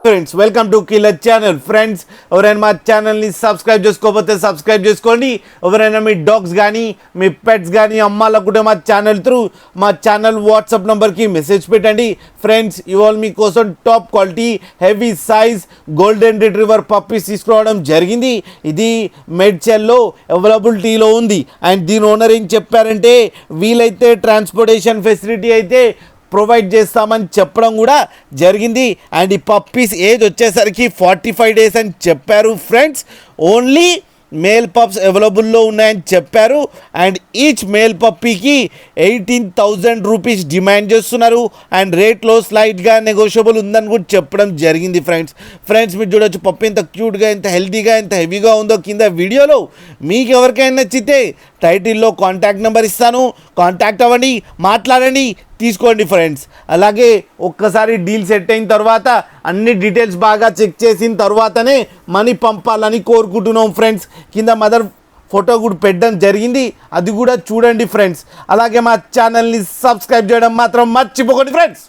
Friends welcome to killer channel. Friends ఎవరైనా మా ఛానల్ని సబ్స్క్రైబ్ చేసుకోకపోతే సబ్స్క్రైబ్ చేసుకోండి. ఎవరైనా మీ డాగ్స్ కానీ మీ పెట్స్ కానీ అమ్మాలనుకుంటే మా ఛానల్ త్రూ మా ఛానల్ వాట్సాప్ నెంబర్కి మెసేజ్ పెట్టండి. ఫ్రెండ్స్ ఇవాళ మీకోసం top quality heavy size golden retriever puppies తీసుకురావడం జరిగింది. ఇది మెడ్చెల్లో అవైలబిలిటీలో ఉంది. అండ్ దీని ఓనర్ ఏం చెప్పారంటే వీలైతే ట్రాన్స్పోర్టేషన్ ఫెసిలిటీ అయితే ప్రొవైడ్ చేస్తామని చెప్పడం కూడా జరిగింది. అండ్ ఈ పప్పీస్ ఏజ్ వచ్చేసరికి 45 days అని చెప్పారు. ఫ్రెండ్స్ ఓన్లీ మేల్ పప్స్ అవైలబుల్లో ఉన్నాయని చెప్పారు. అండ్ ఈచ్ మేల్ పప్పీకి 18,000 రూపీస్ డిమాండ్ చేస్తున్నారు. అండ్ రేట్లో స్లైట్గా నెగోషియబుల్ ఉందని కూడా చెప్పడం జరిగింది. ఫ్రెండ్స్ మీరు చూడొచ్చు పప్పి ఎంత క్యూట్గా, ఎంత హెల్తీగా, ఎంత హెవీగా ఉందో కింద వీడియోలో. మీకు ఎవరికైనా నచ్చితే టైటిల్లో కాంటాక్ట్ నెంబర్ ఇస్తాను, కాంటాక్ట్ అవ్వండి, మాట్లాడండి, తీసుకోండి. ఫ్రెండ్స్ అలాగే ఒక్కసారి డీల్ సెట్ అయిన తర్వాత అన్ని డీటెయిల్స్ బాగా చెక్ చేసిన తర్వాతనే మనీ పంపాలని కోరుకుంటున్నాం. ఫ్రెండ్స్ కింద మదర్ ఫోటో కూడా పెట్టడం జరిగింది, అది కూడా చూడండి. ఫ్రెండ్స్ అలాగే మా ఛానల్ని సబ్స్క్రైబ్ చేయడం మాత్రం మర్చిపోకండి. ఫ్రెండ్స్